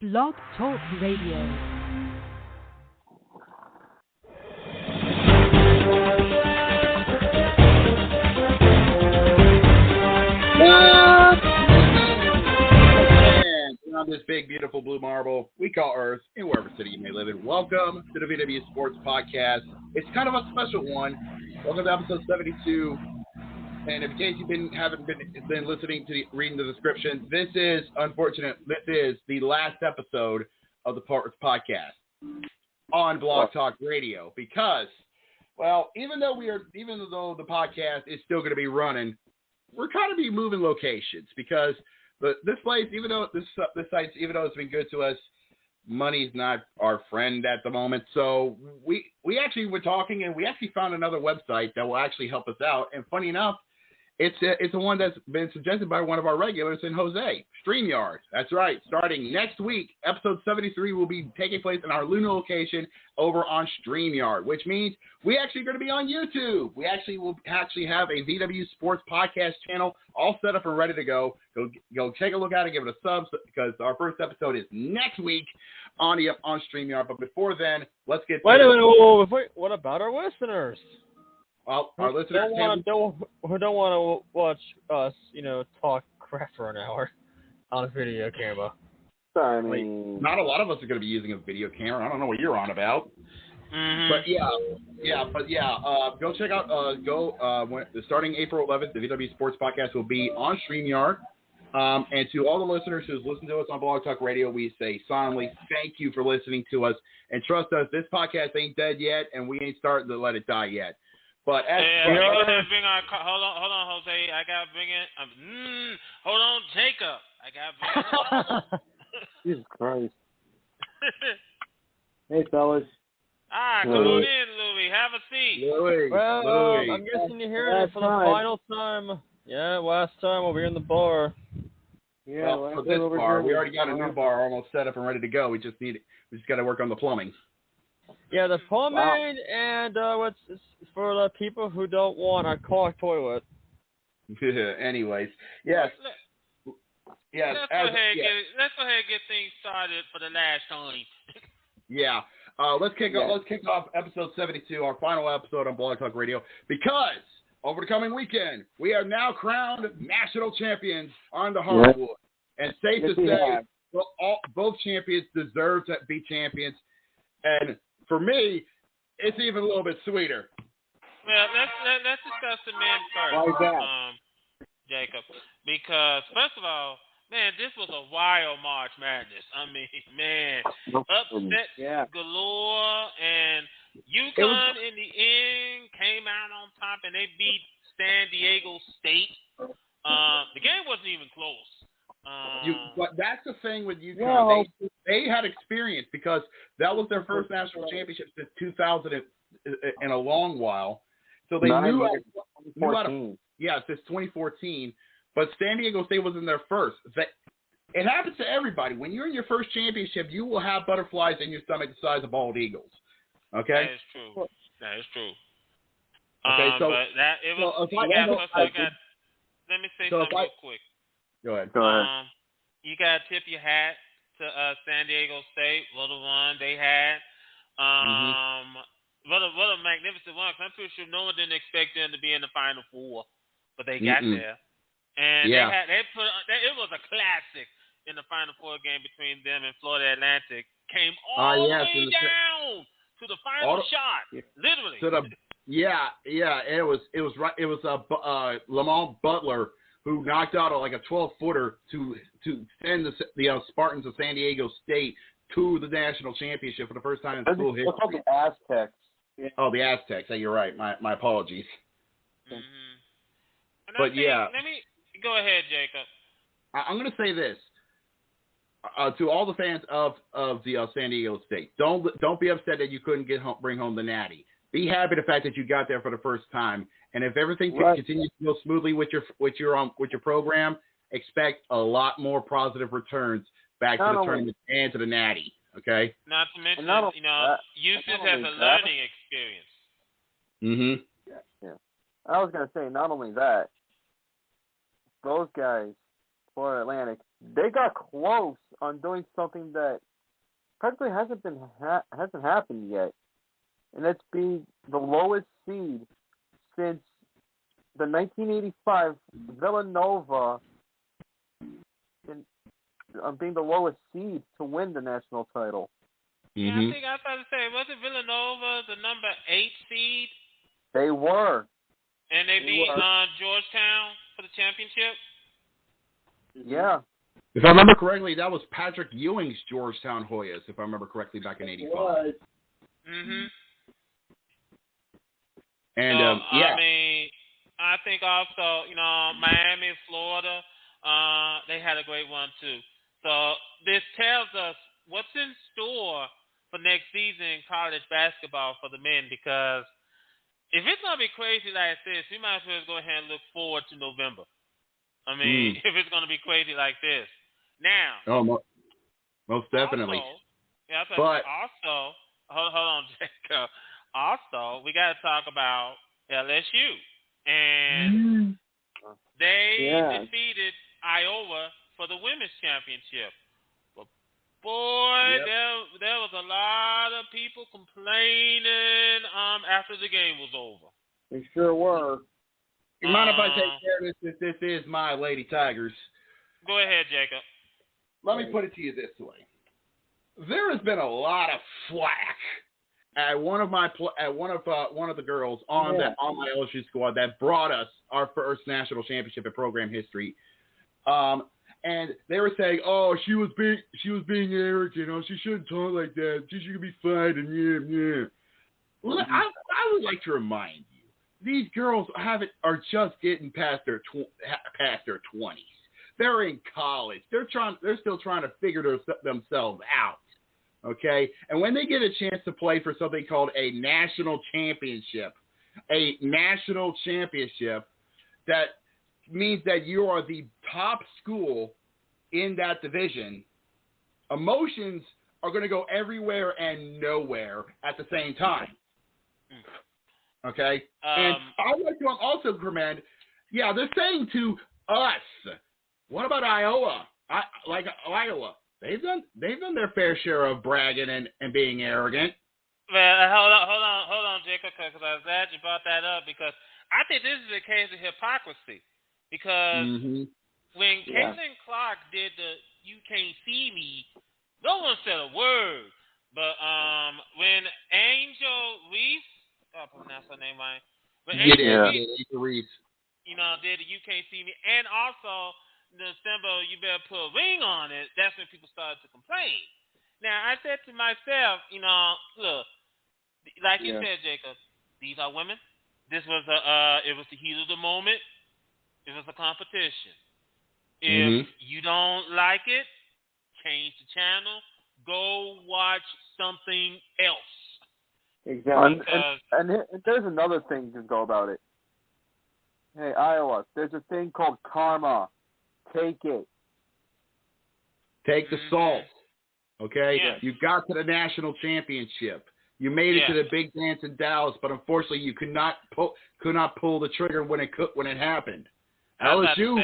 Blog Talk Radio. On this big, beautiful blue marble we call Earth, in wherever city you may live in. Welcome to the VWU Sports Podcast. It's kind of a special one. Welcome to episode 72. And in case you haven't been listening to reading the description, this is the last episode of the Sports Podcast on Blog Talk Radio. Because, well, even though the podcast is still going to be running, we're kind of be moving locations because. But this place, even though this site, even though it's been good to us, money's not our friend at the moment. So we actually were talking, and we actually found another website that will actually help us out. And funny enough, it's the one that's been suggested by one of our regulars in Jose, StreamYard. That's right. Starting next week, episode 73 will be taking place in our Luna location over on StreamYard, which means we actually going to be on YouTube. We actually will have a VWU Sports Podcast channel all set up and ready to go. Go take a look at it, give it a sub, because our first episode is next week on StreamYard. But before then, let's get Wait a minute. Wait, what about our listeners? Well, our listeners who don't want to watch us, talk crap for an hour on a video camera. I mean, not a lot of us are going to be using a video camera. I don't know what you're on about. Mm-hmm. But go check out. Starting April 11th, the VW Sports Podcast will be on StreamYard. And to all the listeners who's listened to us on Blog Talk Radio, we say solemnly thank you for listening to us. And trust us, this podcast ain't dead yet, and we ain't starting to let it die yet. But hold on, Jose. I gotta bring in. Hold on, Jacob. I gotta bring in. Jesus Christ. Hey, fellas. Come on in, Louie. Have a seat. Louie. I'm guessing you're hearing it for the final time. Yeah, last time over here in the bar. Yeah, for this bar, we already got a new bar almost set up and ready to go. We just got to work on the plumbing. Yeah, the plumbing and what's for the people who don't want a clogged toilet. Anyways, yes. Let's go ahead and get things started for the last time. Yeah. Let's kick off episode 72, our final episode on Blog Talk Radio, because over the coming weekend we are now crowned national champions on the hardwood, and safe to say, both champions deserve to be champions, and for me, it's even a little bit sweeter. Well, let's discuss the men first. Why is that? Jacob, because first of all, man, this was a wild March Madness. I mean, man, upset galore, and UConn in the end came out on top, and they beat San Diego State. The game wasn't even close. But that's the thing with UConn. They had experience because that was their first national championship since 2000 in a long while. So they knew how to, since 2014. But San Diego State was in their first. It happens to everybody. When you're in your first championship, you will have butterflies in your stomach the size of bald eagles. Okay? That is true. Okay, so let me say something real quick. Go ahead. You got to tip your hat to San Diego State. What a run they had. What a magnificent one. I'm pretty sure no one didn't expect them to be in the Final Four, but they got there. And it was a classic in the Final Four game between them and Florida Atlantic. Came all the way down to the final shot, literally. It was Lamont Butler who knocked out a 12-footer to send the Spartans of San Diego State to the national championship for the first time in school history. What's called the Aztecs? Yeah. Oh, the Aztecs. Hey, you're right. My apologies. Mm-hmm. Let me go ahead, Jacob. I'm going to say this to all the fans of the San Diego State. Don't be upset that you couldn't bring home the Natty. Be happy the fact that you got there for the first time. And if everything continues to go smoothly with your program, expect a lot more positive returns back to the tournament and to the Natty. Okay. Not to mention, UConn has a learning experience. Yeah. I was gonna say, not only that, those guys, Florida Atlantic, they got close on doing something that practically hasn't happened yet, and that's being the lowest seed since the 1985 Villanova, being the lowest seed to win the national title. Yeah, I think I was about to say, wasn't Villanova the number 8 seed? They were. And they beat Georgetown for the championship? Yeah. If I remember correctly, that was Patrick Ewing's Georgetown Hoyas, if I remember correctly, back in 85. And, I mean, I think also, Miami, Florida, they had a great one too. So this tells us what's in store for next season in college basketball for the men, because if it's going to be crazy like this, we might as well go ahead and look forward to November. I mean, if it's going to be crazy like this. Now. Oh, most definitely. Also, hold on, Jacob. Also, we got to talk about LSU. And they defeated Iowa for the women's championship. But, boy, there was a lot of people complaining after the game was over. They sure were. You mind if I take care of this? This is my Lady Tigers. Go ahead, Jacob. Let me put it to you this way. There has been a lot of flack at one of the girls on my LSU squad that brought us our first national championship in program history. And they were saying, "Oh, she was being arrogant. She shouldn't talk like that. She should be fired." And I would like to remind you, these girls are just getting past their 20s. They're in college. They're still trying to figure themselves out. Okay? And when they get a chance to play for something called a national championship, that means that you are the top school in that division, emotions are going to go everywhere and nowhere at the same time. Okay? And I'd like to also commend, they're saying to us, what about Iowa? Iowa. They've done their fair share of bragging and being arrogant. Well, hold on, Jacob, because I was glad you brought that up, because I think this is a case of hypocrisy. Because when Caitlin Clark did the "You Can't See Me," no one said a word. But when Angel Reese, I pronounce her name right. When Angel Reese, did the "You Can't See Me," and also the symbol "You better put a ring on it," that's when people started to complain. Now I said to myself, look, like you said, Jacob, these are women. This was it was the heat of the moment. It was a competition. If you don't like it, change the channel. Go watch something else. Exactly. And there's another thing to go about it. Hey, Iowa, there's a thing called karma. Take it. Take the salt. Okay? Yes. You got to the national championship. You made it to the big dance in Dallas, but unfortunately you could not pull the trigger when it happened. LSU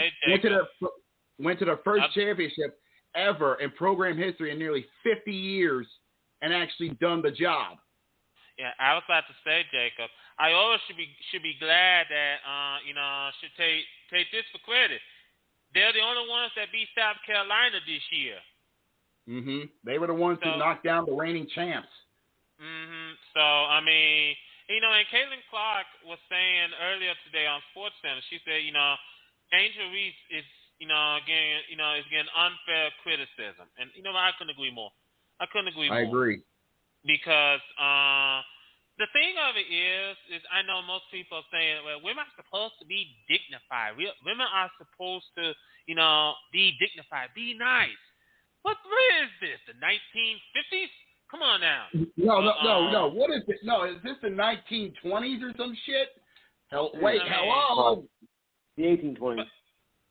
went to their first championship ever in program history in nearly 50 years and actually done the job. Yeah, I was about to say, Jacob, Iowa should be glad that should take this for credit. They're the only ones that beat South Carolina this year. They were the ones who knocked down the reigning champs. So I mean, and Caitlin Clark was saying earlier today on SportsCenter, she said, Angel Reese is, getting unfair criticism. And, I couldn't agree more. I agree. Because the thing of it is I know most people are saying, well, women are supposed to be dignified. Women are supposed to, be dignified, be nice. What is this, the 1950s? Come on now. No. What is it? No, is this the 1920s or some shit? Hello? The 1820s.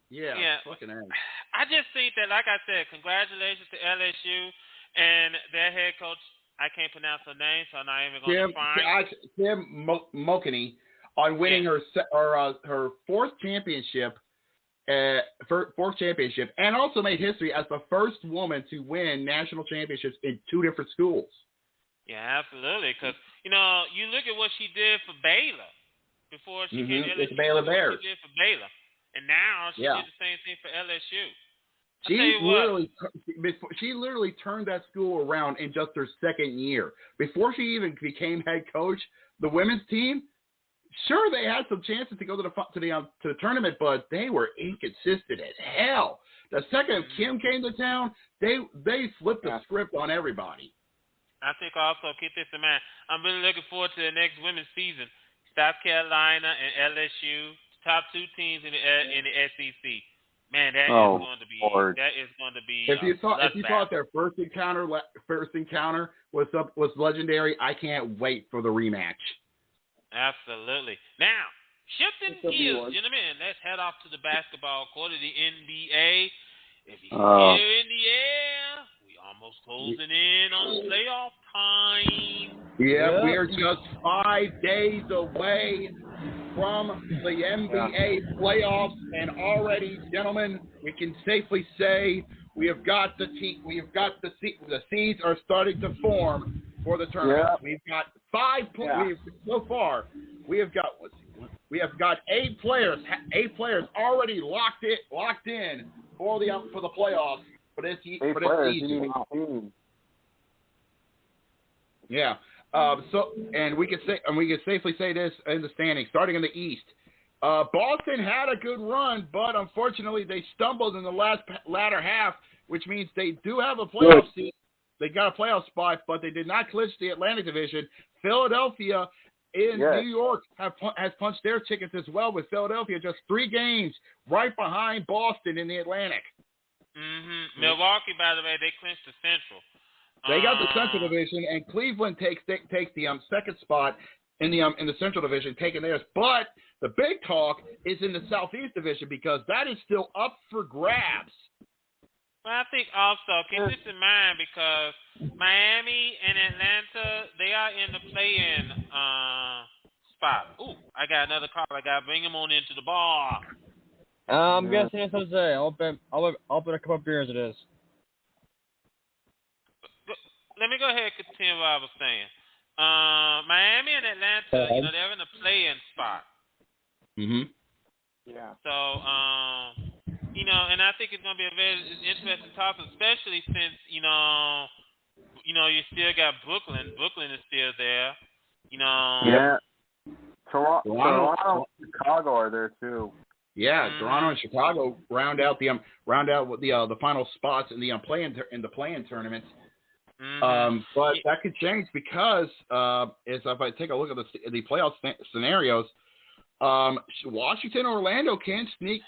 Yeah. Fucking hell. I just think that, like I said, congratulations to LSU and their head coach. I can't pronounce her name, so I'm not even going to try. Kim Mulkey on winning her fourth championship fourth championship, and also made history as the first woman to win national championships in 2 different schools. Yeah, absolutely. Because, you look at what she did for Baylor before she came to LSU. It's Baylor Bears. She did for Baylor. And now she did the same thing for LSU. She literally turned that school around in just her second year. Before she even became head coach, the women's team, sure, they had some chances to go to the tournament, but they were inconsistent as hell. The second Kim came to town, they flipped the script on everybody. I think also keep this in mind. I'm really looking forward to the next women's season. South Carolina and LSU, top 2 teams in the SEC. Man, that is going to be. If you thought their first encounter was legendary, I can't wait for the rematch. Absolutely. Now, shifting gears, gentlemen, let's head off to the basketball court of the NBA. If you hear in the air, we almost closing in on playoff time. Yeah, we are just 5 days away from the NBA playoffs, and already, gentlemen, we can safely say we have got the seeds are starting to form for the tournament. Yeah. We've got 5 so far. We have got 8 players already locked in for the playoffs for this season. Yeah. We can safely say this in the standings, starting in the East. Boston had a good run, but unfortunately they stumbled in the latter half, which means they do have a playoff seed. They got a playoff spot, but they did not clinch the Atlantic Division. Philadelphia in New York has punched their tickets as well, with Philadelphia just 3 games right behind Boston in the Atlantic. Mm-hmm. Milwaukee, by the way, they clinched the Central. They got the Central Division, and Cleveland takes the second spot in the Central Division, taking theirs. But the big talk is in the Southeast Division, because that is still up for grabs. Well, I think also keep this in mind, because Miami and Atlanta, they are in the play-in spot. Ooh, I got another call. I got to bring him on into the bar. I'm guessing it's Jose. I'll bet a couple of beers it is. Let me go ahead and continue what I was saying. Miami and Atlanta, they're in the play-in spot. Mm-hmm. Yeah. So, and I think it's going to be a very interesting topic, especially since, you still got Brooklyn. Brooklyn is still there. Yeah. Toronto and Chicago are there, too. Yeah, Toronto and Chicago round out the final spots in the play-in tournament. But that could change, because if I take a look at the playoff scenarios, Washington, Orlando have a chance to take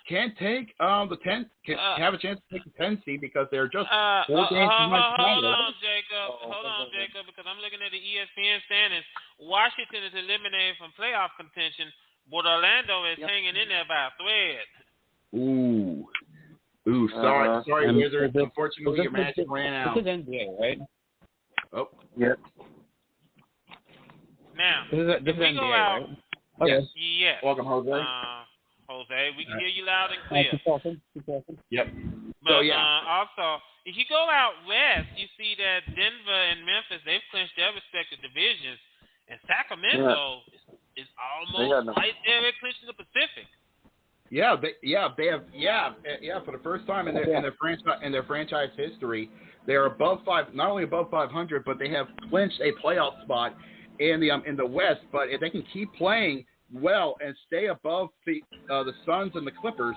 the 10 seed, because they're just 4 games behind. Hold on, Jacob, because I'm looking at the ESPN standings. Washington is eliminated from playoff contention, but Orlando is hanging in there by a thread. Ooh, sorry, Wizards. Unfortunately, your match ran out. This is NBA, right? Oh. Yep. Now, this is NBA, right? Okay. Yes. Welcome, Jose. Jose, we can hear you loud and clear. Keep talking. Yep. But also, if you go out west, you see that Denver and Memphis, they've clinched their respective divisions, and Sacramento is almost right there at clinching the Pacific. For the first time in their franchise history, they're not only above 500, but they have clinched a playoff spot in the West. But if they can keep playing well and stay above the Suns and the Clippers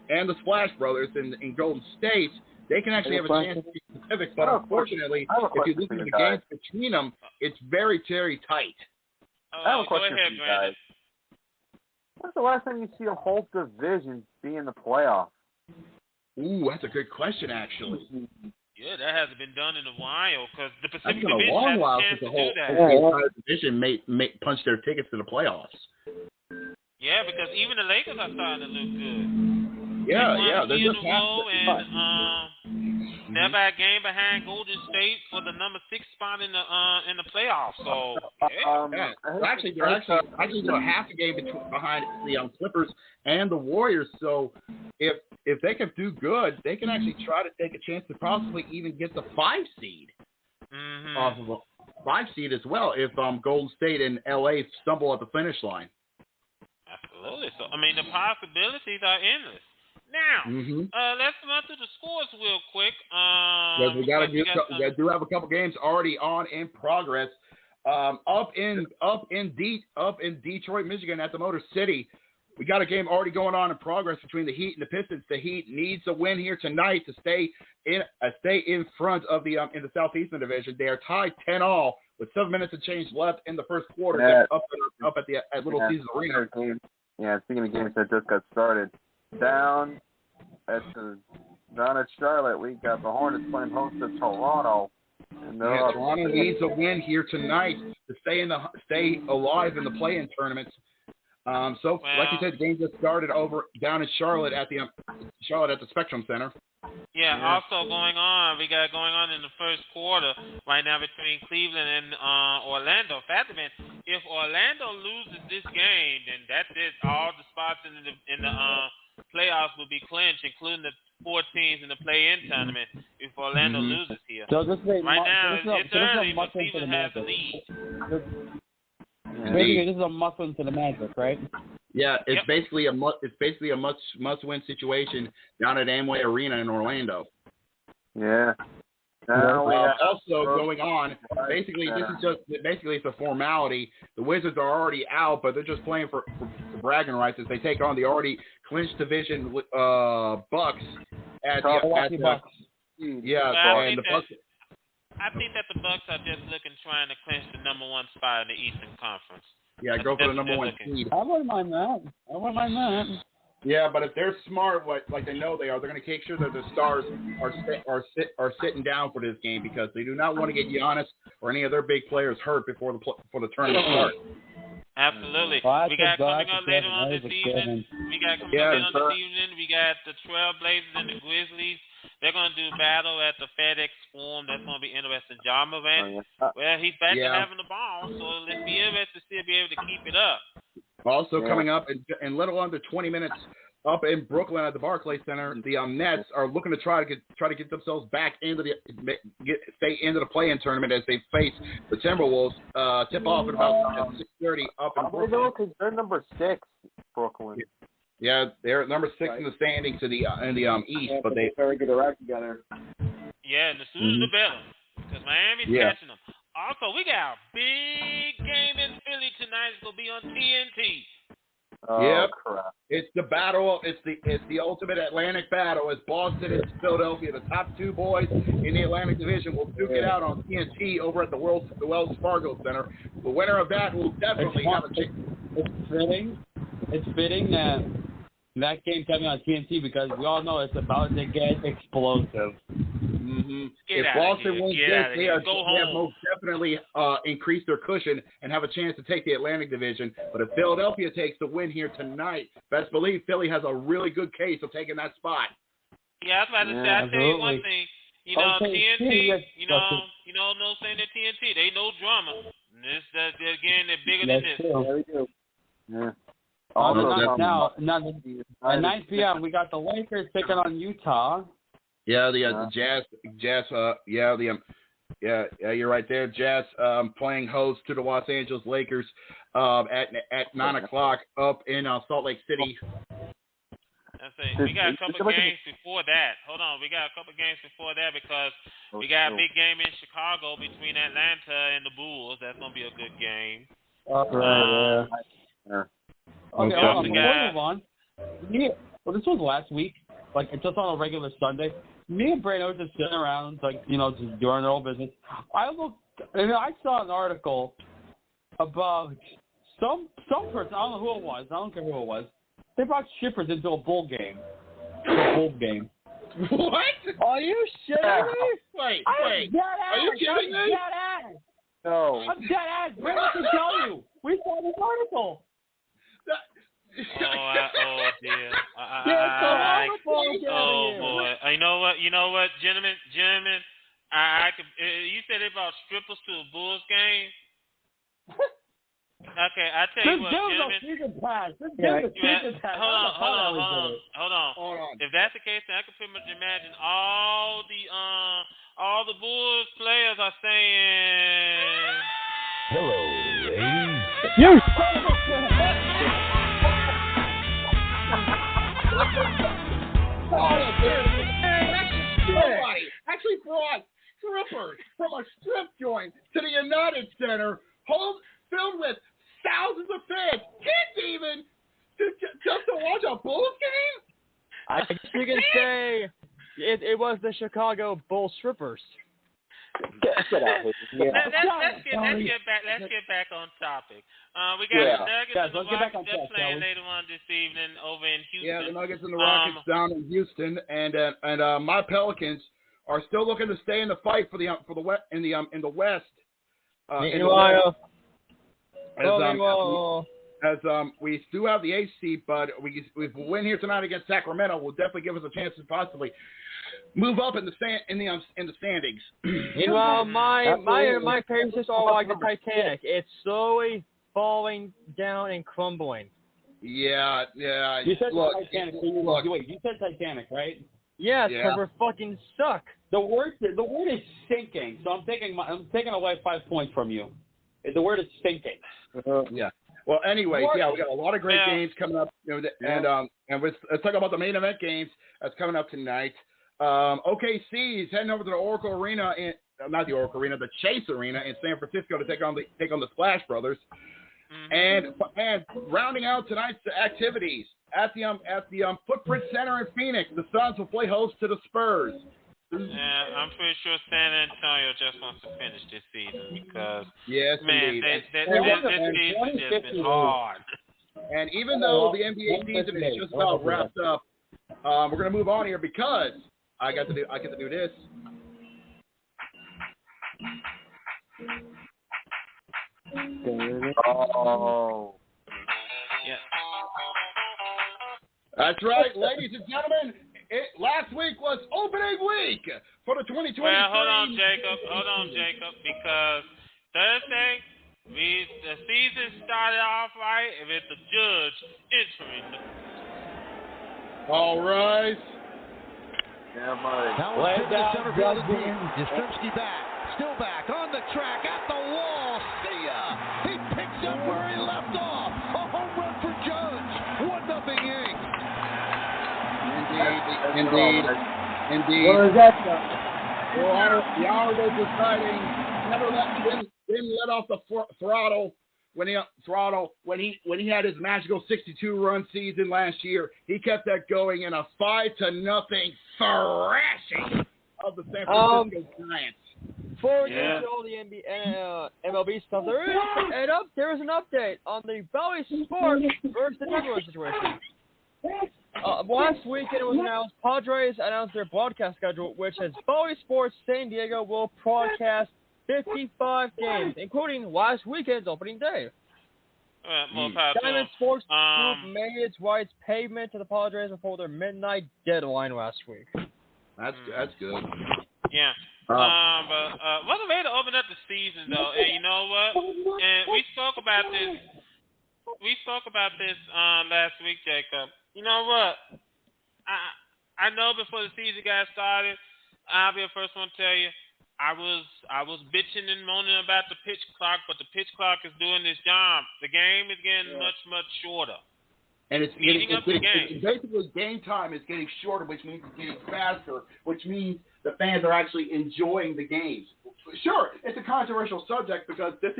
and the Splash Brothers in Golden State, they can actually have a chance to beat the Pacific. But unfortunately, if you look at the games between them, it's very, very tight. I have a question for you guys. When's the last time you see a whole division be in the playoffs? Ooh, that's a good question, actually. Yeah, that hasn't been done in a while, because the Pacific Division has a while chance since to do that. The entire division punched their tickets to the playoffs. Yeah, because even the Lakers are starting to look good. Yeah, they're just they're by a game behind Golden State for the number 6 spot in the playoffs. So actually they're half a game behind the Clippers and the Warriors. So if if they can do good, they can actually try to take a chance to possibly even get the 5 seed. Possible 5 seed as well if Golden State and LA stumble at the finish line. Absolutely. So I mean, the possibilities are endless. Now, let's run through the scores real quick. We do have a couple games already on in progress. Up in Detroit, Michigan, at the Motor City, we got a game already going on in progress between the Heat and the Pistons. The Heat needs a win here tonight to stay in front of the in the Southeastern Division. They are tied 10-all with 7 minutes of change left in the first quarter. Yeah. Up at Little Caesars Arena. Yeah, speaking of games that just got started, down at Charlotte, we got the Hornets playing host to Toronto. And Toronto needs a win here tonight to stay alive in the play-in tournaments. Like you said, the game just started down in Charlotte at the Spectrum Center. Yeah, also we got going on in the first quarter right now between Cleveland and Orlando. Fact of it, if Orlando loses this game, then that's it. All the spots in the playoffs will be clinched, including the 4 teams in the play-in tournament. If Orlando loses here, so this is right now it's early, but Cleveland has the lead. Basically, this is a must-win to the Magic, right? Yeah, it's basically a must-win situation down at Amway Arena in Orlando. Yeah. Also going on, basically it's a formality. The Wizards are already out, but they're just playing for bragging rights as they take on the already clinched division Bucks at the Bucks. Yeah, and the Bucks. I think that the Bucks are just trying to clinch the number 1 spot in the Eastern Conference. Yeah, go for the number 1 seed. I wouldn't mind that. Yeah, but if they're smart, like they know they are, they're going to make sure that the stars are sitting down for this game because they do not want to get Giannis or any of their big players hurt before the tournament starts. Absolutely. We got coming up later on this evening. We got the Trailblazers and the Grizzlies. They're going to do battle at the FedEx Forum. That's going to be interesting. Ja Morant, well, he's back to having the ball, so let's be interested to see if he'll be able to keep it up. Also coming up in little under 20 minutes up in Brooklyn at the Barclays Center, the Nets are looking to try to get themselves back stay into the play-in tournament as they face the Timberwolves. Tip off at about 6:30 up in Brooklyn. Because they're number 6, Brooklyn. Yeah, they're number 6 in the standings in the East, but they very good act together. Yeah, and the sooner the better, because Miami's catching them. Also, we got a big game in Philly tonight. It's gonna be on TNT. Oh, crap. It's the battle. It's the ultimate Atlantic battle. It's Boston and Philadelphia. The top 2 boys in the Atlantic Division will duke it out on TNT over at the Wells Fargo Center. The winner of that will definitely have a chance. It's fitting that game coming on TNT because we all know it's about to get explosive. If Boston wins this, they have most definitely increased their cushion and have a chance to take the Atlantic Division. But if Philadelphia takes the win here tonight, best believe Philly has a really good case of taking that spot. Yeah, I was about to say, I'll tell you one thing. TNT, no saying that TNT, they know drama. Again, they're bigger than this. Yeah, we do. Yeah. At 9 p.m., we got the Lakers taking on Utah. Yeah, the Jazz. You're right there. Jazz playing host to the Los Angeles Lakers at 9 o'clock up in Salt Lake City. We got a couple games before that. Hold on, we got a couple games before that because we got a big game in Chicago between Atlanta and the Bulls. That's gonna be a good game. Okay, hold on. Before we move on, well, this was last week. Like, it's just on a regular Sunday. Me and Brano were just sitting around, just doing our own business. I saw an article about some person. I don't know who it was. I don't care who it was. They brought shippers into a bowl game. What? Are you shitting me? Wait. Are you kidding me? No. I'm dead ass. Brano can tell you. We saw this article. Oh dear. Oh boy. You know what, gentlemen. I could. You said they brought strippers to a Bulls game. Okay, I tell you what, gentlemen. Hold on. If that's the case, then I can pretty much imagine all the Bulls players are saying, "Hello, ladies." You. Somebody actually brought strippers from a strip joint to the United Center, filled with thousands of fans, kids even, just to watch a Bulls game? I guess you can say it was the Chicago Bulls strippers. Let's get back on topic. We got the Nuggets and the Rockets just playing later on this evening over in Houston. Yeah, the Nuggets and the Rockets down in Houston, and my Pelicans are still looking to stay in the fight for the West in the West. As we do have the 8th seed, but if we win here tonight against Sacramento, will definitely give us a chance to possibly move up in the standings. Meanwhile, my paces are like the Titanic. It's slowly falling down and crumbling. Yeah. You said Titanic. Wait, you said Titanic, right? Yeah, because we're fucking stuck. The word is sinking. So I'm taking away 5 points from you. The word is sinking. Yeah. Well, anyways, we got a lot of great games coming up, and let's talk about the main event games that's coming up tonight. OKC is heading over to the Oracle Arena the Chase Arena in San Francisco to take on the Splash Brothers. And rounding out tonight's activities at the Footprint Center in Phoenix, the Suns will play host to the Spurs. Yeah, I'm pretty sure San Antonio just wants to finish this season because, yes, man, this season has been hard. And even though the NBA season is just about wrapped up, we're going to move on here because I get to do this. Oh. Yeah. That's right, ladies and gentlemen. Last week was opening week for the 2023. Well, hold on, Jacob, because Thursday, the season started off right with the judge entering. All right. Yeah, buddy. Now let's the center field again. Yastrzemski back. Still back. On the track. At the wall. See ya. He picks up where he left off. A home run for Judge. 1-0 Yanks. Indeed. What is that? The honorable deciding didn't let off the throttle when he had his magical 62-run season last year. He kept that going in a 5-0 thrashing of the San Francisco Giants. Before we get into all the NBA, MLB stuff, there is an update on the VWU Sports versus the Timberwolves situation. Last weekend it was announced, Padres announced their broadcast schedule, which has VWU Sports San Diego will broadcast 55 games, including last weekend's opening day. Diamond Sports Group made its rights payment to the Padres before their midnight deadline last week. That's good. Yeah. But what a way to open up the season, though. And you know what? And we spoke about this. Last week, Jacob. You know what? I know before the season got started, I'll be the first one to tell you, I was bitching and moaning about the pitch clock, but the pitch clock is doing its job. The game is getting much, much shorter. And it's basically game time is getting shorter, which means it's getting faster, which means the fans are actually enjoying the games. Sure, it's a controversial subject because this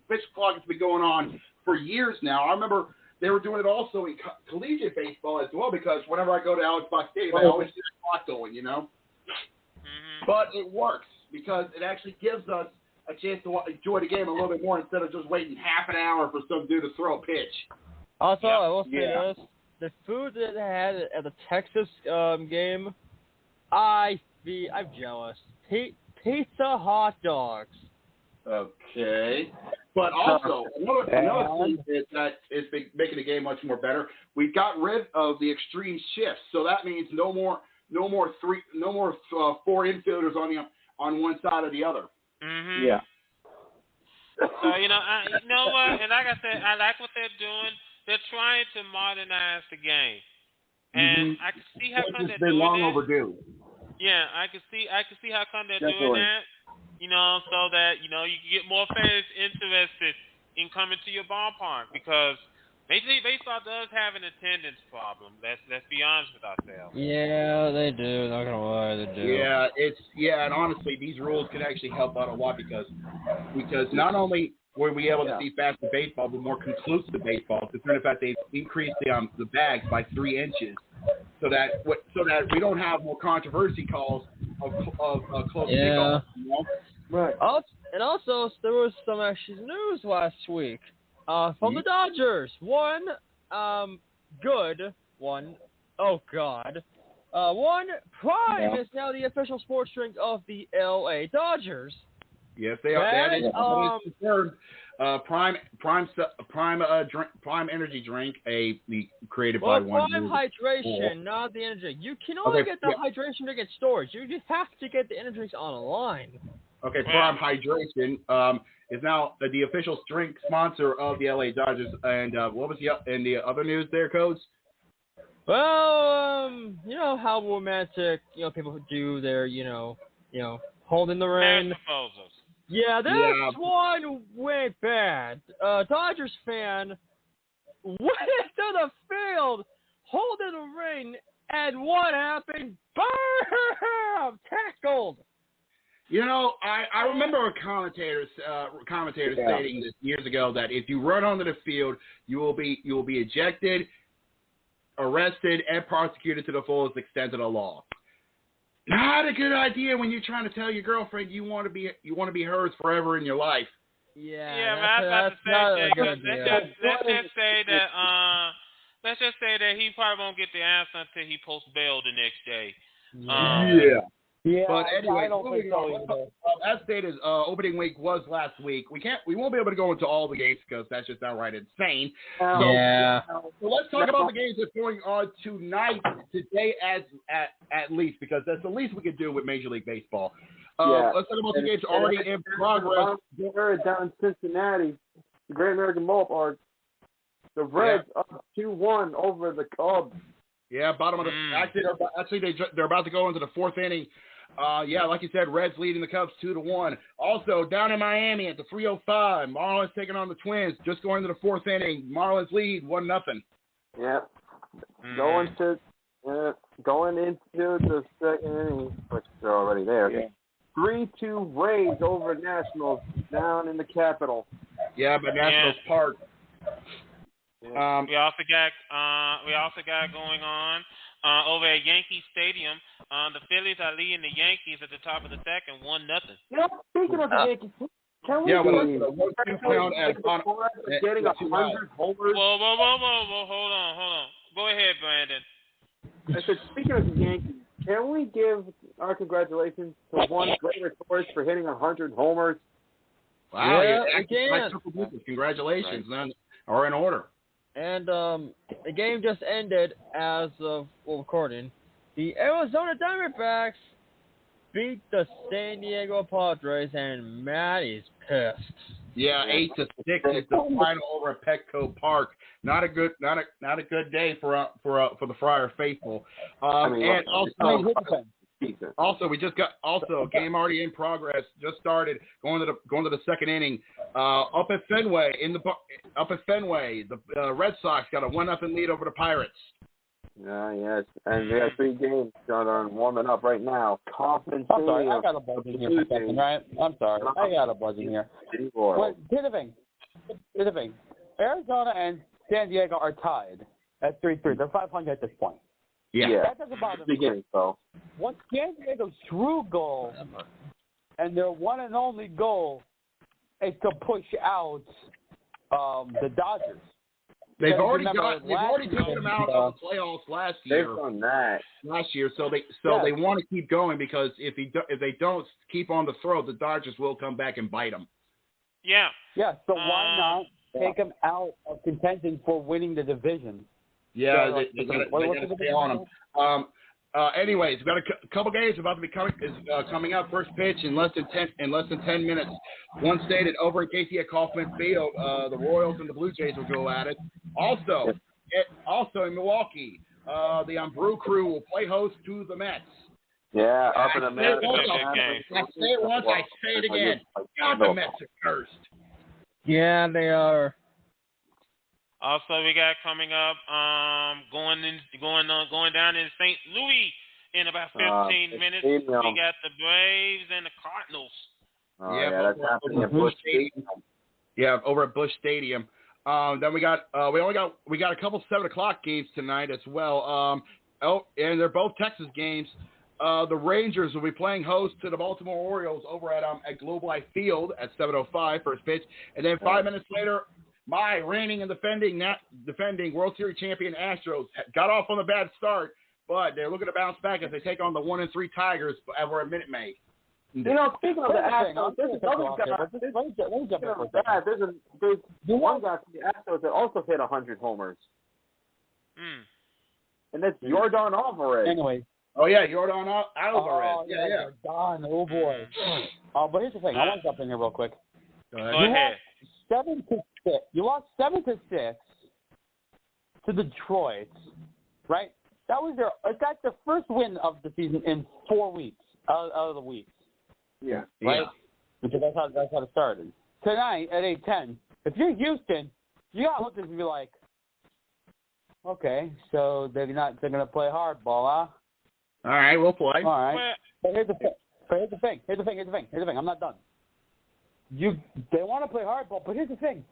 pitch clock has been going on for years now. I remember they were doing it also in collegiate baseball as well, because whenever I go to Alex Box Stadium, I always see the clock going, But it works because it actually gives us a chance to enjoy the game a little bit more instead of just waiting half an hour for some dude to throw a pitch. Also, I will say this. The food that they had at the Texas game, I'm jealous. Pizza hot dogs. Okay. But also, another thing that is making the game much more better, we got rid of the extreme shifts. So that means no more 4 infielders on one side or the other. Mm-hmm. Yeah. So you know what? And like I said, I like what they're doing. They're trying to modernize the game, and I can see how come they're been doing long that. overdue. Yeah, I can see how come they're doing that. So that you can get more fans interested in coming to your ballpark because Major League Baseball does have an attendance problem. Let's be honest with ourselves. Yeah, they do. Not gonna lie, they do. Yeah, and honestly, these rules can actually help out a lot because not only will we be able to see faster baseball, but more conclusive baseball. Considering the fact they've increased the bags by 3 inches, so that we don't have more controversy calls of close kickoffs. Right. And also, there was some actually news last week from the Dodgers. One Prime is now the official sports drink of the LA Dodgers. Yes, they are. That is confirmed. Prime energy drink, created by one. Prime hydration, not the energy. You can only get the hydration drink at stores. You just have to get the energy drinks online. Okay, Prime Hydration is now the official drink sponsor of the LA Dodgers. And what was the other news there, Codes? Well, you know how romantic people do their holding the ring. Yeah, this one went bad. Dodgers fan went to the field holding the ring, and what happened? Bam! Tackled. I remember a commentator stating this years ago that if you run onto the field, you will be ejected, arrested, and prosecuted to the fullest extent of the law. Not a good idea when you're trying to tell your girlfriend you want to be hers forever in your life. Let's just say that he probably won't get the answer until he posts bail the next day. Yeah, but anyway, I don't think so. As stated, opening week was last week. We won't be able to go into all the games because that's just outright insane. So let's talk about the games that's going on tonight, today at least, because that's the least we could do with Major League Baseball. Let's talk about the games already in progress. Down in Cincinnati, the Great American Ballpark, the Reds up 2-1 over the Cubs. Yeah, bottom of the actually they're about to go into the 4th inning. Like you said, Reds leading the Cubs 2-1. Also, down in Miami at the 3:05, Marlins taking on the Twins, just going to the 4th inning. Marlins lead 1-0. Yeah, going into the 2nd inning, which they're already there. Yeah. 3-2 Rays over Nationals down in the Capitol. Yeah, but Nationals Park. Yeah. We also got going on over at Yankee Stadium. The Phillies are leading the Yankees at the top of the 2nd, 1-0. Speaking of the Yankees, can we getting 100 homers? Whoa, hold on. Go ahead, Brandon. I said, speaking of the Yankees, can we give our congratulations to one Greater Torres for hitting 100 homers? Wow, again. Congratulations, man. Are in order. And the game just ended as of recording. The Arizona Diamondbacks beat the San Diego Padres, and Matt is pissed. Yeah, 8-6 is the final over at Petco Park. Not a good day for the Friar faithful. And also we just got game already in progress. Just started going to the 2nd inning. Up at Fenway, the Red Sox got a 1-0 lead over the Pirates. Yes, and we have 3 games going on warming up right now. I'm sorry, I got a buzz in here for a second, right? I'm sorry, I got a buzz in here. Here's the thing. Arizona and San Diego are tied at 3-3. They're 500 at this point. Yeah. That doesn't bother me. Once San Diego's true goal and their one and only goal is to push out the Dodgers. They've already taken them out of the playoffs last year. They've done that last year, so they want to keep going because if they don't keep on the throat, the Dodgers will come back and bite them. Yeah. Yeah. So why not take them out of contention for winning the division? Yeah, they got to stay on them. Anyways, we've got a couple games about to be coming up. First pitch in less than 10 minutes. One stated over in Casey at Kauffman Field. The Royals and the Blue Jays will go at it. Also in Milwaukee, the Brew Crew will play host to the Mets. Yeah, up in the Mets. I say it once, I say it again. God, the Mets are cursed. Yeah, they are. Also, we got coming up, going down in St. Louis in about 15 minutes. We got the Braves and the Cardinals. That's happening at Busch Stadium. Yeah, over at Busch Stadium. Then we got a couple 7:00 games tonight as well. And they're both Texas games. The Rangers will be playing host to the Baltimore Orioles over at Globe Life Field at 7:05 first pitch, and then 5 minutes later, my reigning and defending World Series champion Astros got off on a bad start, but they're looking to bounce back as they take on the 1-3 Tigers over at Minute Maid. Speaking of the Astros, there's one guy from the Astros that also hit 100 homers. And that's Yordan Alvarez. Anyway. Oh, yeah, Yordan Alvarez. Oh, yeah. Yordan, oh, boy. But here's the thing. I want to jump in here real quick. Go ahead. 7-6. You lost 7-6 to Detroit, right? That's the first win of the season in 4 weeks out of the weeks. Yeah. Right? Because that's how it started. Tonight at 8:10, if you're Houston, you gotta look at this and be like, okay, so they're gonna play hardball, huh? All right, we'll play. All right. But here's the thing. I'm not done. They want to play hardball, but here's the thing.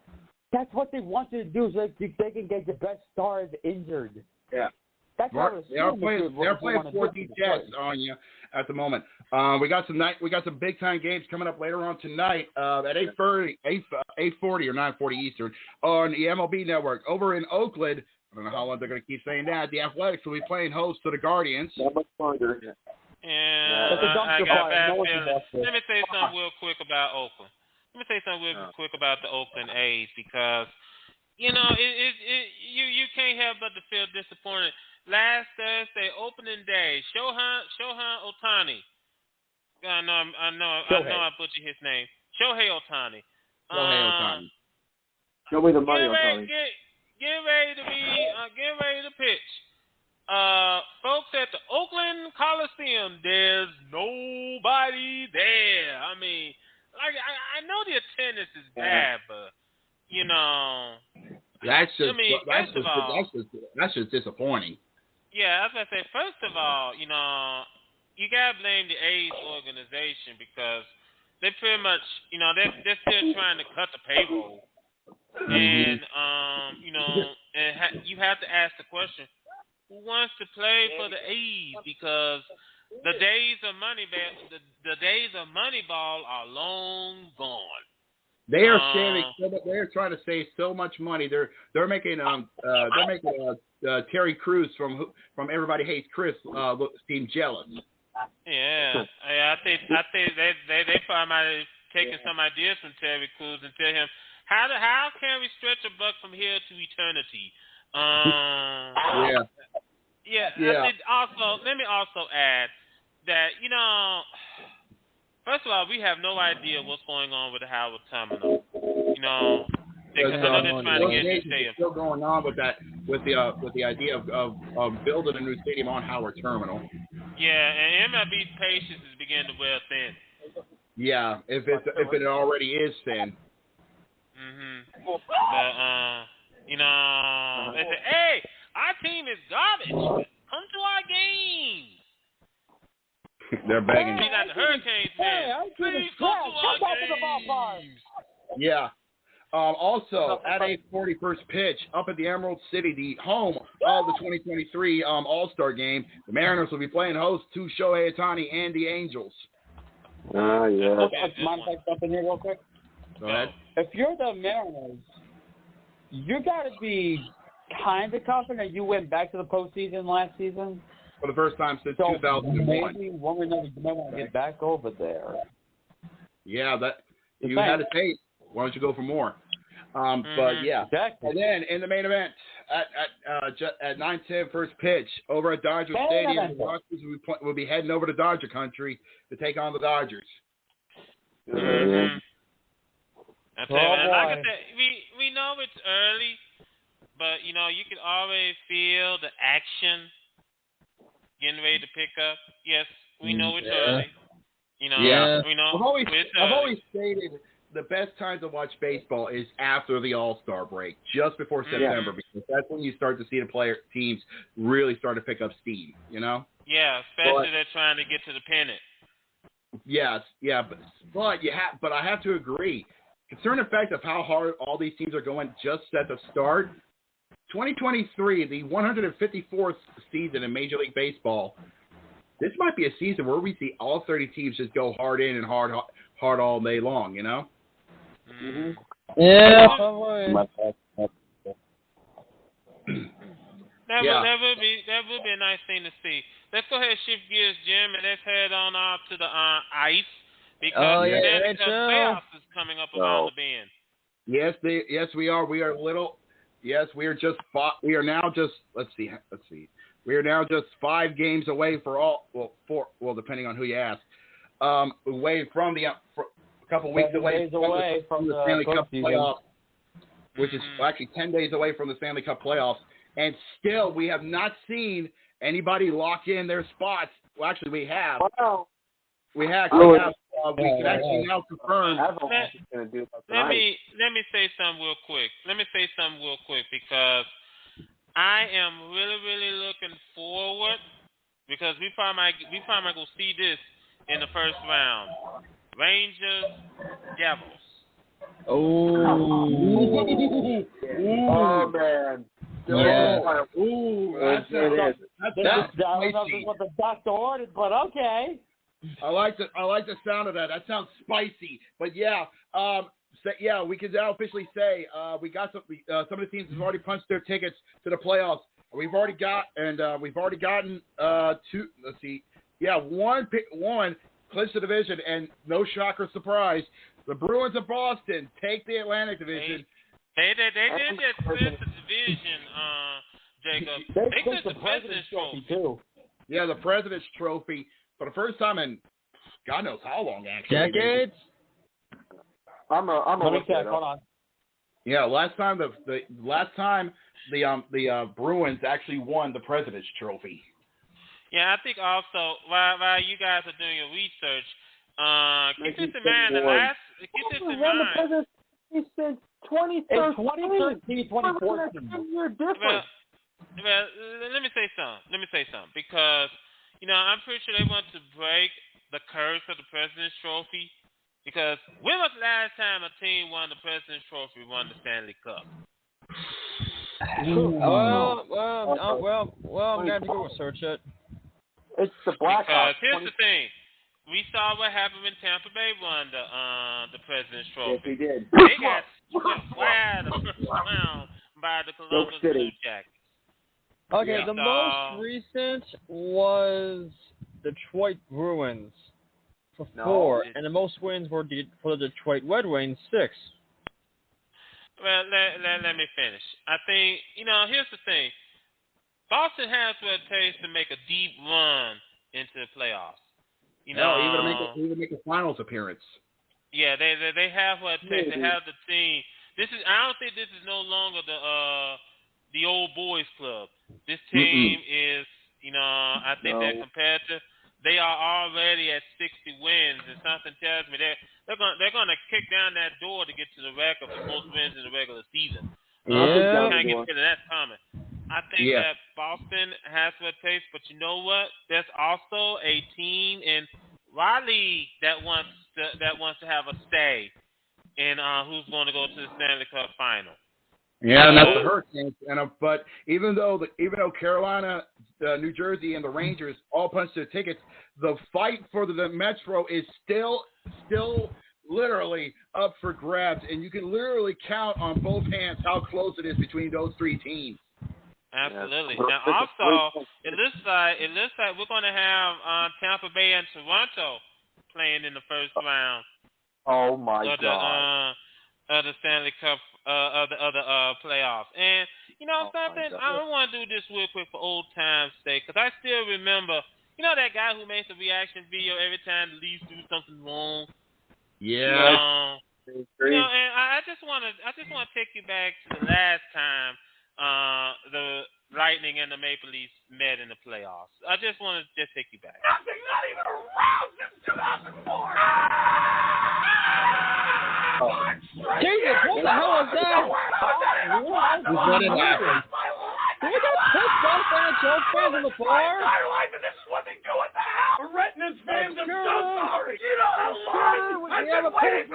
That's what they want you to do, so they can get the best stars injured. Yeah. That's how they're playing 14 Jets on you at the moment. We got some big time games coming up later on tonight at 8:40 or 9:40 Eastern on the MLB Network over in Oakland. I don't know how long they're going to keep saying that. The Athletics will be playing host to the Guardians. I got bad feelings. Let me say something real quick about Oakland. Quick about the Oakland A's because, you can't help but to feel disappointed. Last Thursday, opening day, Shohei Ohtani. I butchered his name. Shohei Ohtani. Show me the money, Ohtani. Get ready to pitch. Folks at the Oakland Coliseum, there's nobody there. I mean, I know the attendance is bad, but that's just disappointing. Yeah, I was gonna say, first of all, you gotta blame the A's organization because they pretty much, they're still trying to cut the payroll, and you have to ask the question, who wants to play for the A's? Because the days of Moneyball are long gone. They are they're trying to save so much money. They're making Terry Crews from Everybody Hates Chris seem jealous. Yeah, I think they probably might have taken some ideas from Terry Crews and tell him how can we stretch a buck from here to eternity. Yeah. I think also, let me also add that, first of all, we have no idea what's going on with the Howard Terminal. Because I know they're trying to get a new stadium. Still going on with that, with the idea of building a new stadium on Howard Terminal. Yeah, and MLB's patience is beginning to wear thin. Yeah, if it already is thin. But they say, hey, our team is garbage. Come to our games. They're begging. He's at the Hurricanes, man. Please come to our games. Yeah. Also, at 8:40 first pitch, up at the Emerald City, the home of the 2023 All-Star Game, the Mariners will be playing host to Shohei Ohtani and the Angels. Yeah. Mind if I jump in here real quick? Go ahead. If you're the Mariners, you got to be kind of confident you went back to the postseason last season. For the first time since 2001. Maybe one way or another, you might want to get back over there. Yeah, you had a taste. Why don't you go for more? But yeah. Exactly. And then in the main event, at 9:10 first pitch over at Dodger Stadium. The Rockies will be heading over to Dodger country to take on the Dodgers. Mm-hmm. Like I said, we know it's early, but you can always feel the action getting ready to pick up. Yes, we know it's early. We know. I've always stated the best time to watch baseball is after the All-Star break, just before September, because that's when you start to see the teams really start to pick up steam. Yeah, especially they're trying to get to the pennant. Yes, yeah, but I have to agree. Concerning the fact of how hard all these teams are going just at the start, 2023, the 154th season in Major League Baseball, this might be a season where we see all 30 teams just go hard in and hard all day long, Mm-hmm. Yeah. That would be a nice thing to see. Let's go ahead and shift gears, Jim, and let's head on off to the ice. Because the Stanley Cup playoffs is coming up around the bend. Yes, we are. We are little. Yes, we are just. We are now just. Let's see. We are now just 5 games away depending on who you ask. Away from the a couple weeks away from the Stanley Cup playoffs, which is actually 10 days away from the Stanley Cup playoffs, and still we have not seen anybody lock in their spots. Well, actually, we have. Wow. We can actually now confirm. Let me say something real quick because I am really, really looking forward because we probably might go see this in the first round. Rangers, Devils. Oh man. Yeah. That's what the doctor ordered, but okay. I like the sound of that. That sounds spicy. But we can now officially say we got some of the teams have already punched their tickets to the playoffs. We've already gotten 2. Let's see. Yeah, one clinched the division, and no shocker surprise, the Bruins of Boston take the Atlantic Division. They did just clinch the division, Jacob. They clinched the President's Trophy too. Yeah, the President's Trophy for the first time in God knows how long, actually. Decades. I'm a hold on. Yeah, last time the Bruins actually won the President's Trophy. Yeah, I think also while you guys are doing your research, keep this in mind. Since 2013, 2014. You're different. Well, let me say something because I'm pretty sure they want to break the curse of the President's Trophy because when was the last time a team won the President's Trophy, won the Stanley Cup? Well, I'm going to go research it. It's the Blackhawks. Here's the thing. We saw what happened when Tampa Bay won the President's Trophy. Yes, we did. They got swept the first round by the Columbus Blue Jackets. Okay, the most recent was Detroit Bruins for 4, and the most wins were for the Detroit Red Wings, 6. Well, let me finish. I think, here's the thing. Boston has what it takes to make a deep run into the playoffs. Even make a finals appearance. Yeah, they have what it takes. They have the team. I don't think this is no longer the old boys club. This team is, I think they're competitive. They are already at 60 wins, and something tells me they're going to kick down that door to get to the record for most wins in the regular season. Yeah, I can't get to that comment. I think that Boston has what it takes, but you know what? There's also a team in Raleigh that wants to have a say in who's going to go to the Stanley Cup final. Yeah, and that's the Hurricanes. But even though Carolina, New Jersey, and the Rangers all punched their tickets, the fight for the Metro is still literally up for grabs, and you can literally count on both hands how close it is between those 3 teams. Absolutely. Now, also, it looks like we're going to have Tampa Bay and Toronto playing in the first round. Oh my God! Of the Stanley Cup of the playoffs. And you know something, I want to do this real quick for old time's sake, because I still remember, you know, that guy who makes a reaction video every time the Leafs do something wrong. Yeah. You know, and I just want to take you back to the last time the Lightning and the Maple Leafs met in the playoffs. I just want to take you back. Nothing, not even around since 2004. Jesus, what the hell was that? What did happen? Did we get pissed off NHL fans in the bar? This is what they do at the house. The Retinas fans, I'm so sorry. You know how long We have a pissed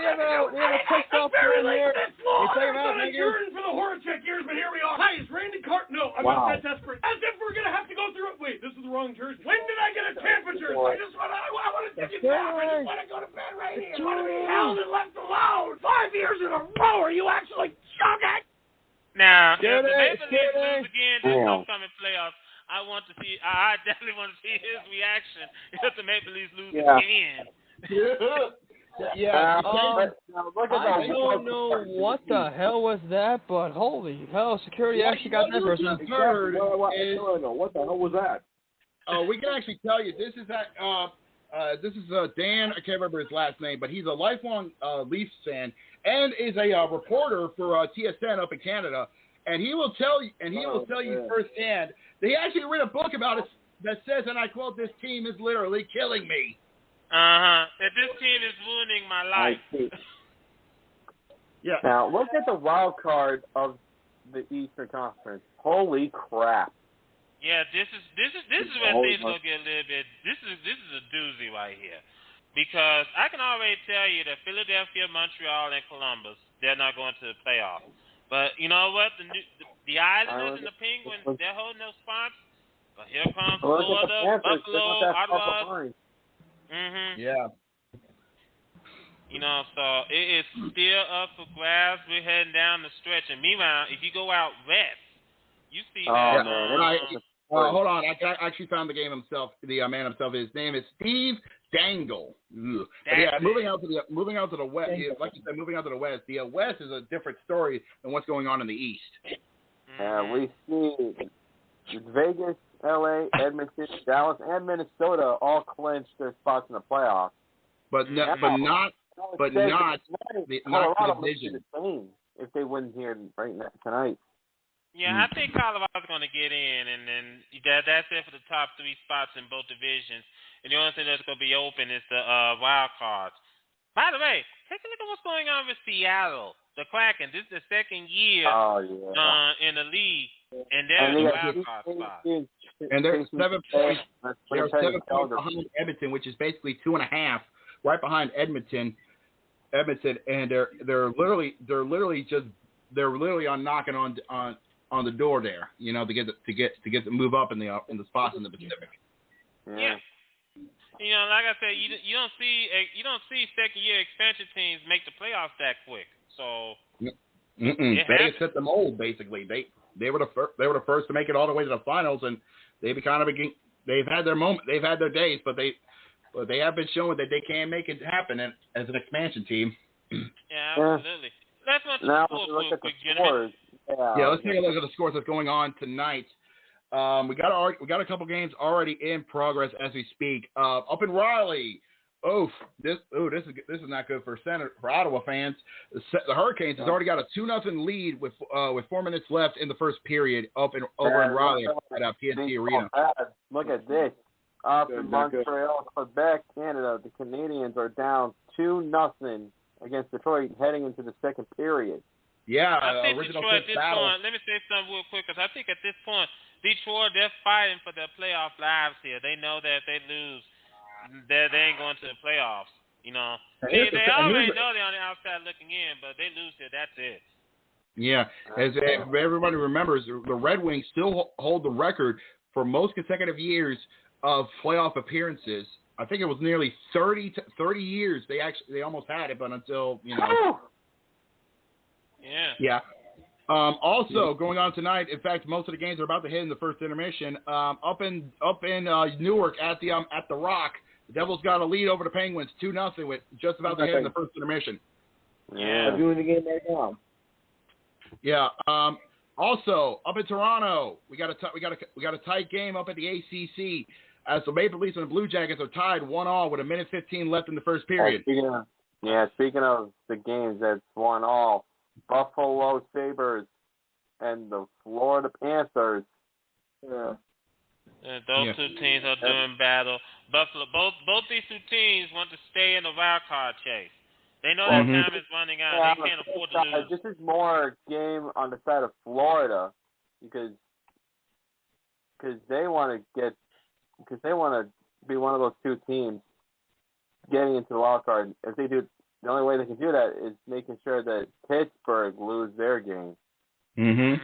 off fan here. We take him out, I've been yearning for the Horacek years, but here we are. Hi, is Randy Cart? No, I'm not that desperate. As if we're going to have to go through it. Wait, this is the wrong jersey. When did I get a Tampa jersey? I want to take it back. I just want to go to bed right here. I want to be held and left alone. 5 years in a row. Are you actually joking? Now, if the Maple Leafs lose again this upcoming playoffs, I definitely want to see his reaction if the Maple Leafs lose again. I don't know what the hell was that, but holy hell, security actually got that person. What the hell was that? We can actually tell you, this is Dan, I can't remember his last name, but he's a lifelong Leafs fan and is a reporter for TSN up in Canada, and he will tell you firsthand. They actually read a book about it that says, and I quote, "This team is literally killing me." That this team is ruining my life. Yeah. Now look at the wild card of the Eastern Conference. Holy crap! Yeah, this is where things gonna get a little bit. This is a doozy right here, because I can already tell you that Philadelphia, Montreal, and Columbus, they're not going to the playoffs. But you know what? The Islanders and the Penguins, they're holding those spots. But here comes Florida, Buffalo, Ottawa. Yeah. You know, so it is still up for grabs. We're heading down the stretch, and meanwhile, if you go out west, you see that. Hold on, I actually found the game himself. The man himself. His name is Steve Dangle. Moving out to the west. Like you said, moving out to the west. The west is a different story than what's going on in the east. We see Vegas, LA, Edmonton, Dallas, and Minnesota all clinched their spots in the playoffs. But not the division. If they win here right now, tonight. Yeah, I think Colorado's going to get in, and then that's it for the top three spots in both divisions. And the only thing that's going to be open is the wild cards. By the way, take a look at what's going on with Seattle, the Kraken. This is the second year in the league, and they're in the wild card spot. And they're 7 points. They're 7 points behind Edmonton, which is basically 2.5, right behind Edmonton, and they're literally on knocking on the door there, you know, to get to move up in the spots in the Pacific. Yeah. You know, like I said, you don't see second year expansion teams make the playoffs that quick. So they set the mold basically. They were the first to make it all the way to the finals, and they've had their moment. They've had their days, but they have been showing that they can make it happen as an expansion team. Yeah, absolutely. Let's look at the scores. Let's take a look at the scores that's going on tonight. We got a couple games already in progress as we speak. Up in Raleigh, this is not good for Ottawa fans. The Hurricanes has already got a 2-0 lead with 4 minutes left in the first period over in Raleigh at PNC Arena. Look at this. Up in Montreal, Quebec, Canada, the Canadians are down 2-0 against Detroit heading into the second period. Yeah, I think original Detroit at this battle. point, let me say something real quick, because I think at this point, Detroit, they're fighting for their playoff lives here. They know that if they lose, they ain't going to the playoffs. You know, they already know they're on the outside looking in, but they lose here, that's it. Yeah, as everybody remembers, the Red Wings still hold the record for most consecutive years of playoff appearances. I think it was nearly 30 years. They almost had it, but until Yeah. Also going on tonight. In fact, most of the games are about to hit in the first intermission. Up in Newark at the Rock, the Devils got a lead over the Penguins 2-0 with just about to hit in the first intermission. Yeah, doing the game right now. Yeah. Also, up in Toronto, we got a tight game up at the ACC. As the Maple Leafs and the Blue Jackets are tied 1-1 with 1:15 left in the first period. Speaking of the games that's 1-1, Buffalo Sabres and the Florida Panthers. Yeah. Those two teams are doing battle. Buffalo, both these two teams want to stay in the wild card chase. They know that time is running out. They can't afford to lose. This is more a game on the side of Florida because they want to be one of those two teams getting into the wild card. If they do, the only way they can do that is making sure that Pittsburgh lose their game. We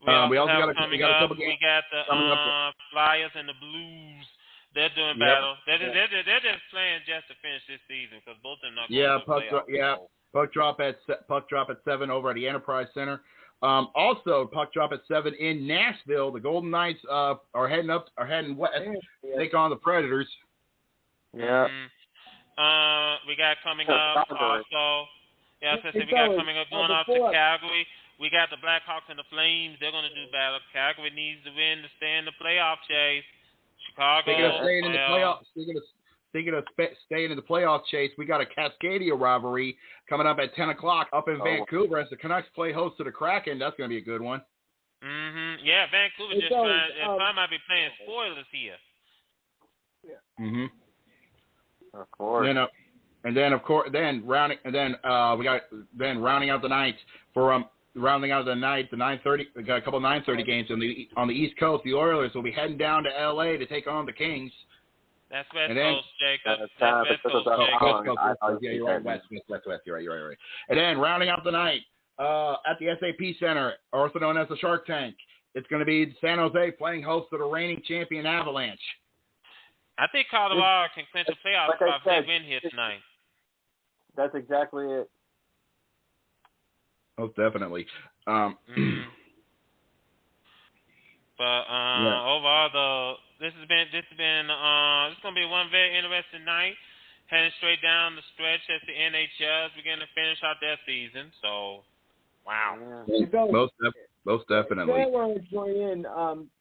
also got the Flyers and the Blues. They're doing battle. They're just playing just to finish this season because both of them not going to play. Puck drop at 7 over at the Enterprise Center. Also, puck drop at 7 in Nashville. The Golden Knights are heading west. Take on the Predators. Yeah. We got coming up also. Yeah, we got coming up going off to Calgary. We got the Blackhawks and the Flames. They're going to do battle. Calgary needs to win to stay in the playoff chase. Chicago. Speaking of staying in the playoff chase, we got a Cascadia rivalry coming up at 10 o'clock up in Vancouver as the Canucks play host to the Kraken. That's going to be a good one. Yeah, Vancouver might be playing spoilers here. Yeah. Of course. Rounding out the night for the 9:30. We got a couple of 9:30 games on the East Coast. The Oilers will be heading down to LA to take on the Kings. That's West Coast, Jacob. That's West Coast, Jacob. Yeah, you're right. West. You're right. And then rounding out the night at the SAP Center, also known as the Shark Tank, it's going to be San Jose playing host to the reigning champion Avalanche. I think Colorado can clinch a playoff spot if they win here tonight. That's exactly it. Most definitely. But overall, though, this is gonna be one very interesting night. Heading straight down the stretch as the NHL is beginning to finish out their season. So, wow. Most definitely. If I want to join in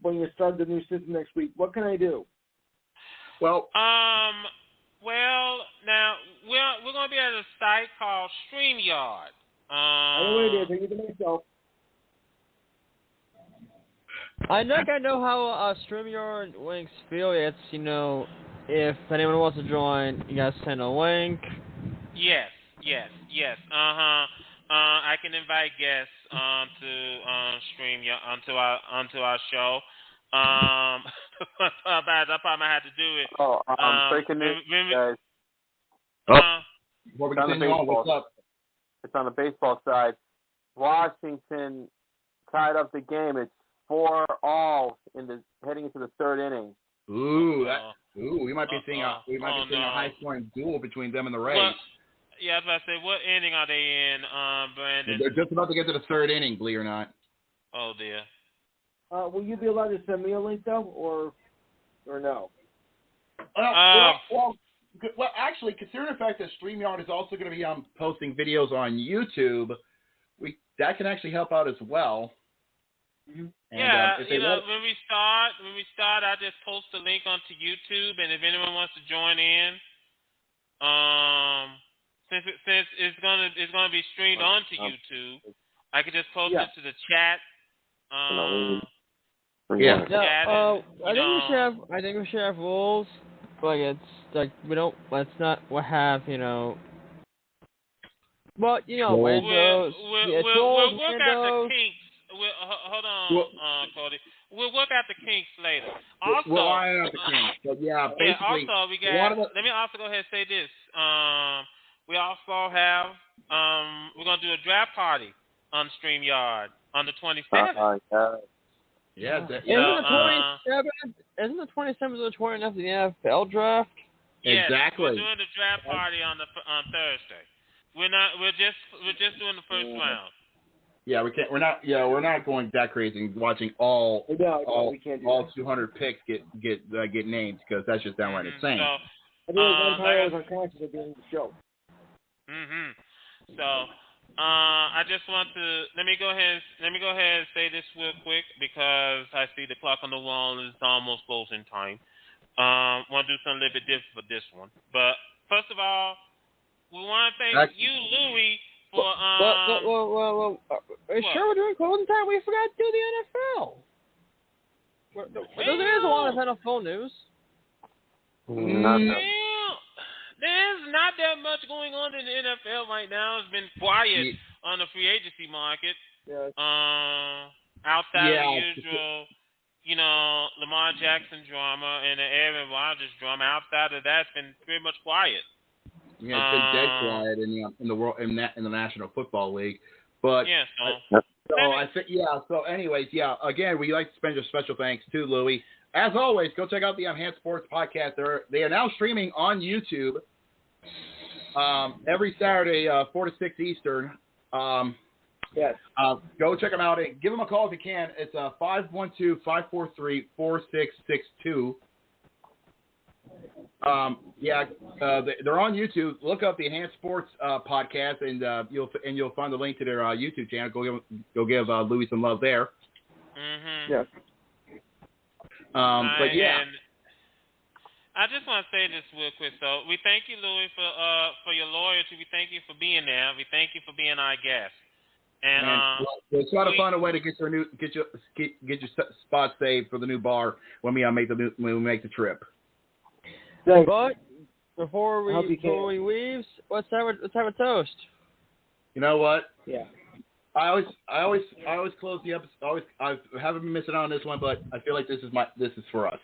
when you start the new season next week, what can I do? Well, now we're gonna be at a site called StreamYard. I know what it is. I give it myself. I think I know how StreamYard links feel. It's, if anyone wants to join, you guys send a link. Yes. I can invite guests to StreamYard onto our show. I probably might have to do it. Breaking news, guys. Before we continue on, what's up? It's on the baseball side. Washington tied up the game. It's 4-all heading into the third inning. We might be seeing a high scoring duel between them and the Rays. Well, yeah, I was about to say, what inning are they in, Brandon? They're just about to get to the third inning, believe it or not. Oh dear. Will you be allowed to send me a link though, or no? Well, actually, considering the fact that StreamYard is also going to be posting videos on YouTube, that can actually help out as well. Mm-hmm. And, when we start, I just post the link onto YouTube, and if anyone wants to join in, since it's gonna be streamed onto YouTube, I could just post it to the chat. I think we should have rules. Like it's like let's not have But we'll work out the kinks. Hold on, Cody. We'll work out the kinks later. Also, we'll iron out the kinks. But basically. Also, we got. Let me also go ahead and say this. We also have. We're gonna do a draft party on StreamYard on the 27th. Yeah. Isn't the 27th or the 29th the NFL draft? Yes, exactly. We're doing the draft party on Thursday. We're just doing the first round. Yeah, we can't. We're not going that crazy and watching all 200 picks get named because that's just downright insane. I think Empire was unconscious at the end of the show. So, I just want to let me go ahead and say this real quick because I see the clock on the wall is almost closing time. Want to do something a little bit different for this one, but first of all, we want to thank you, Louis, for Well. Sure, we're doing closing time. We forgot to do the NFL. There is a lot of NFL news. There's not that much going on in the NFL right now. It's been quiet on the free agency market. Yes. Outside of the usual, Lamar Jackson drama and the Aaron Rodgers drama. Outside of that, it's been pretty much quiet. Yeah, it's been dead quiet in the world in the National Football League. But So anyways, again, we'd like to spend a special thanks to Louis. As always, go check out the Enhanced Sports Podcast. They are now streaming on YouTube every Saturday, 4 to 6 Eastern. Yes. Go check them out and give them a call if you can. It's 512-543-4662. They're on YouTube. Look up the Enhanced Sports Podcast, and you'll find the link to their YouTube channel. Go give Louis some love there. Mm-hmm. Yes. But yeah. And I just want to say this real quick. So we thank you, Louis, for your loyalty. We thank you for being there. We thank you for being our guest. And we'll try to find a way to get your spot saved for the new bar when we make the trip. But before we leave, let's have a toast. You know what? Yeah. I always close the episode. I haven't been missing out on this one, but I feel like this is for us.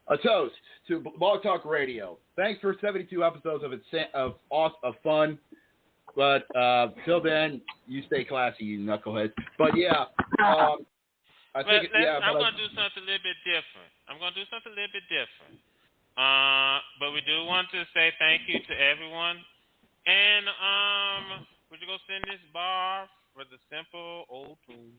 A toast to Blog Talk Radio. Thanks for 72 episodes of fun. But till then, you stay classy, you knuckleheads. But yeah, I'm going to do something a little bit different. But we do want to say thank you to everyone. And would you go send this bar for the simple old tune?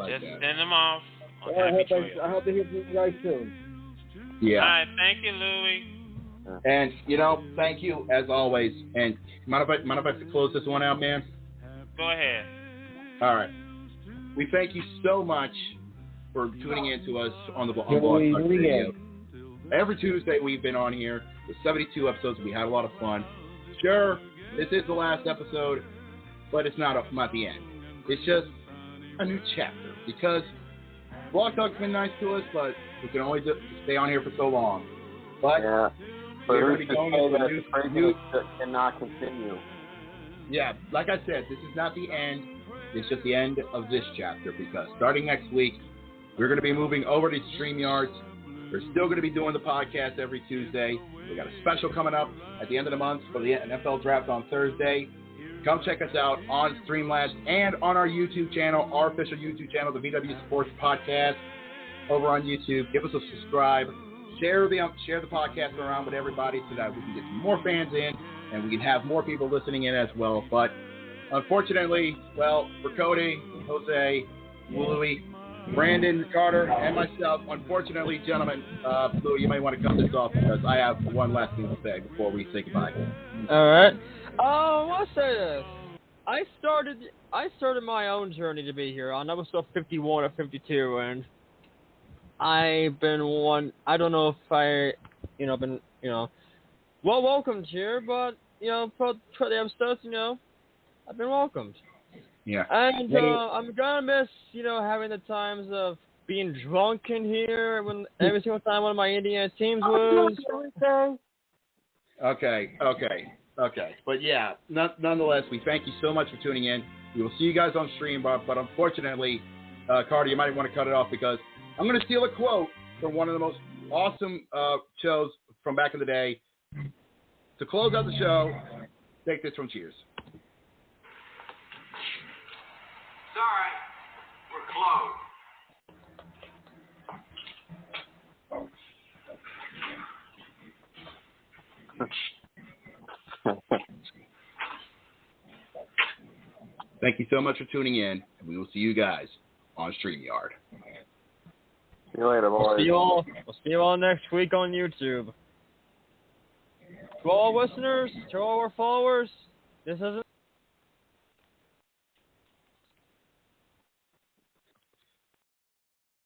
Just send them off. I hope to hear from you guys soon. Yeah. All right. Thank you, Louis. And, thank you, as always. And mind if I close this one out, man? Go ahead. All right. We thank you so much for tuning in to us on Blog Talk Radio. Every Tuesday we've been on here with 72 episodes. We had a lot of fun. Sure, this is the last episode, but it's not the end. It's just a new chapter because Blog Talk's been nice to us, but we can only stay on here for so long. But we're going to be going into a new cannot continue. Yeah, like I said, this is not the end. It's just the end of this chapter because starting next week, we're going to be moving over to StreamYard. We're still going to be doing the podcast every Tuesday. We got a special coming up at the end of the month for the NFL Draft on Thursday. Come check us out on Streamlabs and on our YouTube channel, our official YouTube channel, the VWU Sports Podcast, over on YouTube. Give us a subscribe. Share the podcast around with everybody so that we can get some more fans in and we can have more people listening in as well. But unfortunately, for Cody, Jose, Louis, Brandon, Carter, and myself, unfortunately, gentlemen, Louis, you might want to cut this off because I have one last thing to say before we say goodbye. All right. I'll say this. I started my own journey to be here on episode 51 or 52, and I've been one. I don't know if been welcomed here, but for the episodes, I've been welcomed. Yeah. And I'm gonna miss having the times of being drunk in here when every single time one of my Indiana teams was. Okay. But yeah, nonetheless, we thank you so much for tuning in. We will see you guys on stream, but unfortunately, Carter, you might want to cut it off because I'm going to steal a quote from one of the most awesome shows from back in the day. To close out the show, take this from Cheers. Sorry, we're closed. Thank you so much for tuning in, and we will see you guys on StreamYard. See you later, boys. We'll see you all next week on YouTube. To all listeners, to all our followers, this isn't